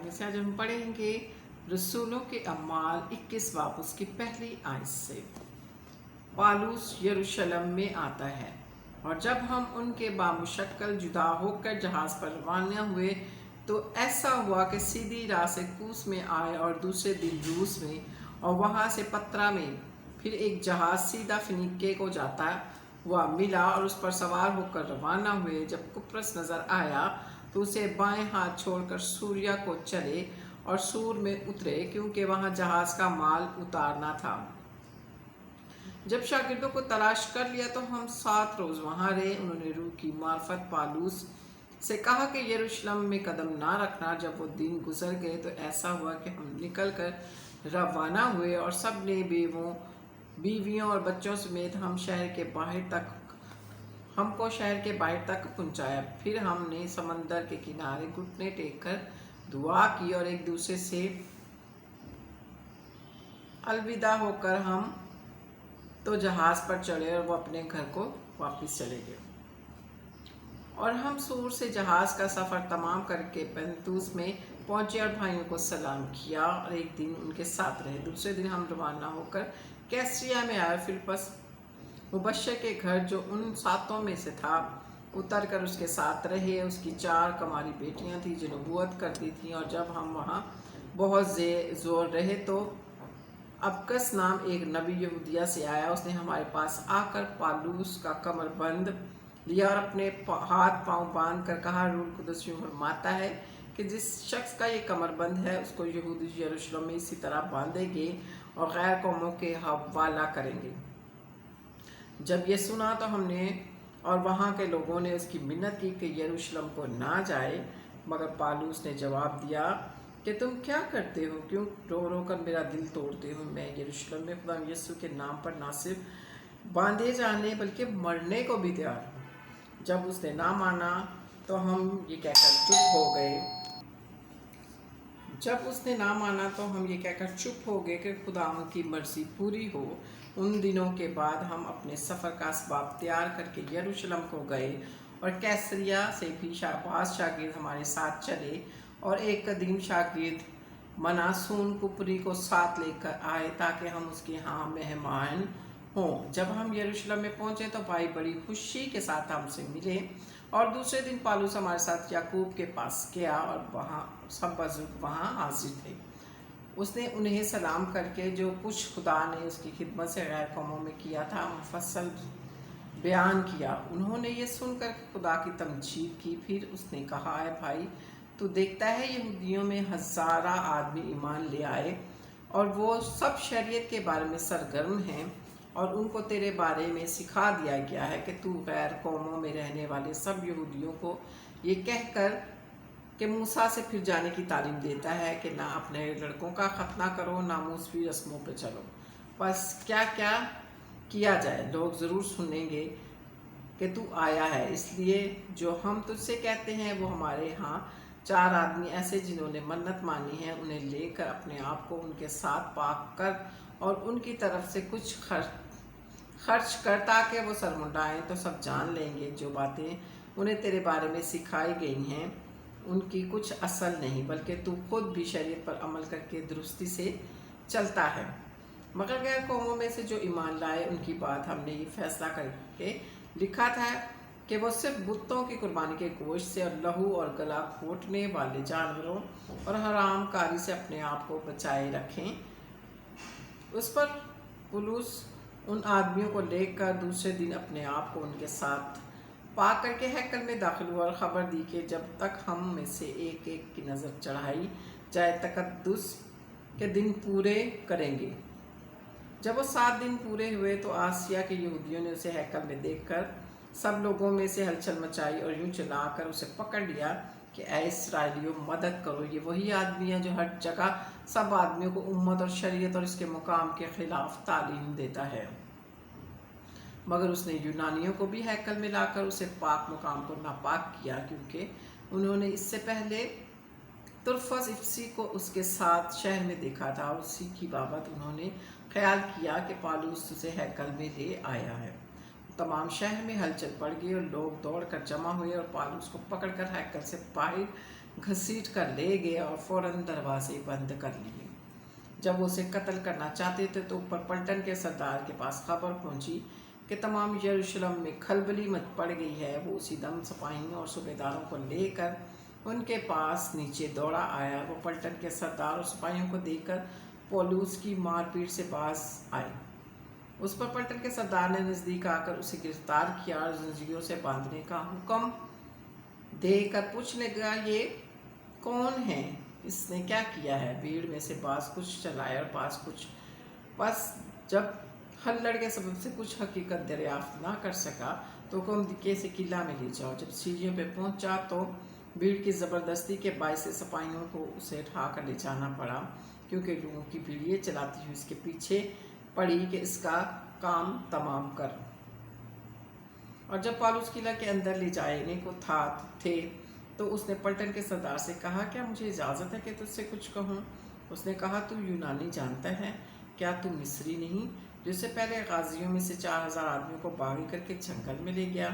में से आज हम पढ़ेंगे रसूलों के अमाल 21 बाब उसकी पहली आयत से। पालूस यरूशलेम में आता है और जब हम उनके बामुशक्कल जुदा होकर जहाज़ पर रवाना हुए तो ऐसा हुआ कि सीधी राह से कूस में आए और दूसरे दिन रूस में और वहाँ से पत्रा में, फिर एक जहाज़ सीधा फिनीके को जाता हुआ मिला और उस पर सवार होकर रवाना हुए। जब कुप्रोस नज़र आया तो उसे बाएं हाथ छोड़कर सूरिया को चले और सूर में उतरे, क्योंकि वहाँ जहाज़ का माल उतारना था। जब शागिर्दों को तलाश कर लिया तो हम 7 रोज़ वहाँ रहे। उन्होंने रूह की मार्फत पालूस से कहा कि यरूशलेम में कदम ना रखना। जब वो दिन गुजर गए तो ऐसा हुआ कि हम निकल कर रवाना हुए और सब ने बीवियों और बच्चों समेत हमको शहर के बाहर तक पहुंचाया। फिर हमने समंदर के किनारे घुटने टेक कर दुआ की और एक दूसरे से अलविदा होकर हम तो जहाज़ पर चढ़े और वो अपने घर को वापस चले गए। और हम सूर से जहाज़ का सफ़र तमाम करके पेंतूस में पहुँचे और भाइयों को सलाम किया और एक दिन उनके साथ रहे। दूसरे दिन हम रवाना होकर कैसरिया में आए। फिलिप्पस मुबश्शिर के घर, जो उन 7 में से था, उतर कर उसके साथ रहे। उसकी 4 कमारी बेटियां थीं जो नबूवत करती थीं। और जब हम वहाँ बहुत जोर रहे तो अबकस नाम एक नबी यहूदिया से आया। उसने हमारे पास आकर पालूस का कमरबंद लिया और अपने हाथ पांव बांध कर कहा, रूह कुदस यूं फरमाता है कि जिस शख्स का ये कमरबंद है उसको यहूदी यरूशलेम में इसी तरह बांधेंगे और गैर कौमों के हवाला करेंगे। जब ये सुना तो हमने और वहाँ के लोगों ने उसकी मिन्नत की कि यरूशलेम को ना जाए, मगर पालूस ने जवाब दिया कि तुम क्या करते हो, क्यों रो रो कर मेरा दिल तोड़ते हो। मैं यरूशलेम में खुदा यीशु के नाम पर ना सिर्फ बांधे जाने बल्कि मरने को भी तैयार हूँ। जब उसने ना माना तो हम ये कहकर चुप हो गए कि खुदा की मर्जी पूरी हो। उन दिनों के बाद हम अपने सफ़र का असबाब तैयार करके यरूशलेम को गए और कैसरिया से भी बाज़ शागिर्द हमारे साथ चले और एक कदीम शागिर्द मनासून कुपरी को साथ लेकर आए ताकि हम उसके यहाँ मेहमान हों। जब हम यरूशलेम में पहुँचे तो भाई बड़ी खुशी के साथ हमसे मिले और दूसरे दिन पालूस हमारे साथ याकूब के पास गया और वहाँ सब बुजुर्ग वहाँ हाजिर थे। उसने उन्हें सलाम करके जो कुछ खुदा ने उसकी खिदमत से गैर कौमों में किया था मुफस्सल बयान किया। उन्होंने ये सुनकर खुदा की तमजीद की। फिर उसने कहा, है भाई, तू देखता है यहूदियों में 1000 आदमी ईमान ले आए और वो सब शरीयत के बारे में सरगर्म हैं और उनको तेरे बारे में सिखा दिया गया है कि तू गैर कौमों में रहने वाले सब यहूदियों को ये कहकर कि मूसा से फिर जाने की तालीम देता है कि ना अपने लड़कों का खतना करो, ना मूसवी रस्मों पे चलो। बस क्या क्या किया जाए, लोग ज़रूर सुनेंगे कि तू आया है। इसलिए जो हम तुझसे कहते हैं वो हमारे यहाँ 4 आदमी ऐसे जिन्होंने मन्नत मानी है, उन्हें लेकर अपने आप को उनके साथ पाक कर और उनकी तरफ से कुछ खर्च कर ताकि वो सरमुंडाएँ तो सब जान लेंगे जो बातें उन्हें तेरे बारे में सिखाई गई हैं उनकी कुछ असल नहीं, बल्कि तू खुद भी शरीयत पर अमल करके दुरुस्ती से चलता है। मगर गैर कौमों में से जो ईमान लाए उनकी बात हमने ये फैसला करके लिखा था कि वो सिर्फ बुतों की कुर्बानी के गोश्त से और लहू और गला घोटने वाले जानवरों और हराम कारी से अपने आप को बचाए रखें। उस पर पुलूस उन आदमियों को लेकर दूसरे दिन अपने आप को उनके साथ पाक करके हैकल में दाखिल हुआ और ख़बर दी कि जब तक हम में से एक एक की नज़र चढ़ाई जाए तकद्दुस के दिन पूरे करेंगे। जब वो 7 दिन पूरे हुए तो आसिया के यहूदियों ने उसे हैकल में देखकर सब लोगों में से हलचल मचाई और यूं चलाकर उसे पकड़ लिया कि ऐ इस्राएलियों, मदद करो, ये वही आदमी है जो हर जगह सब आदमियों को उम्मत और शरीयत और इसके मुकाम के ख़िलाफ़ तालीम देता है। मगर उसने यूनानियों को भी हैकल में लाकर उसे पाक मुकाम को नापाक किया, क्योंकि उन्होंने इससे पहले तुरफस इफ्सी को उसके साथ शहर में देखा था। उसी की बाबत उन्होंने ख्याल किया कि पालूस उसे हैकल में ले आया है। तमाम शहर में हलचल पड़ गई और लोग दौड़ कर जमा हुए और पालूस को पकड़कर हैकल से बाहर घसीट कर ले गए और फौरन दरवाजे बंद कर लिए। जब वो उसे कत्ल करना चाहते थे तो ऊपर पलटन के सरदार के पास खबर पहुंची कि तमाम यरूशलेम में खलबली मच पड़ गई है। वो उसी दम सिपाहियों और सूबेदारों को लेकर उनके पास नीचे दौड़ा आया। वो पलटन के सरदार और सिपाहियों को देखकर पौलुस की मारपीट से बाज आए। उस पर पलटन के सरदार ने नज़दीक आकर उसे गिरफ्तार किया और जंजीरों से बांधने का हुक्म देकर पूछने लगा, ये कौन है, इसने क्या किया है? भीड़ में से बास कुछ चलाया और बास कुछ। बस जब हल्लड़ के सबब से कुछ हकीकत दरियाफ्त ना कर सका तो हुक्म दिए से किला में ले जाओ। जब सीढ़ियों पे पहुंचा तो भीड़ की ज़बरदस्ती के बायस से सिपाहियों को उसे उठा कर ले जाना पड़ा, क्योंकि लोगों की भीड़ ये चलाती हुई इसके पीछे पड़ी कि इसका काम तमाम कर। और जब पौलुस किला के अंदर ले जाने को थे तो उसने पलटन के सरदार से कहा, क्या मुझे इजाज़त है कि तुझसे कुछ कहूँ? उसने कहा, तू यूनानी जानता है, क्या तू मिस्री नहीं जिससे पहले गाजियों में से 4000 आदमियों को बागी करके जंगल में ले गया?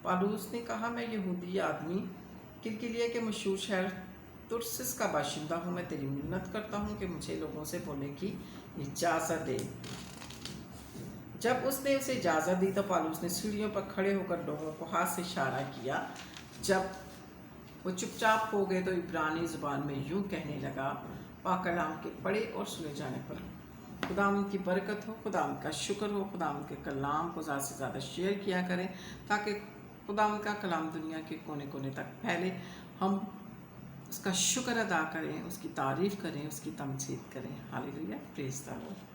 पौलुस ने कहा, मैं यहूदी आदमी किलकिलिया के मशहूर शहर तुर्सिस का बाशिंदा हूँ। मैं तेरी मिन्नत करता हूँ कि मुझे लोगों से बोलने की इजाज़त दे। जब उसने उसे इजाज़त दी तो पौलुस ने सीढ़ियों पर खड़े होकर लोगों को हाथ से इशारा किया। जब वो चुपचाप हो गए तो इब्रानी ज़ुबान में यूँ कहने लगा, पाक कलाम के पढ़े और सुने जाने पर खुदावंद की बरकत हो, खुदावंद का शुक्र हो। खुदावंद के कलाम को ज़्यादा से ज़्यादा शेयर किया करें ताकि खुदावंद का कलाम दुनिया के कोने कोने तक फैले। हम उसका शुक्र अदा करें, उसकी तारीफ़ करें, उसकी तमजीद करें। Hallelujah, praise the Lord.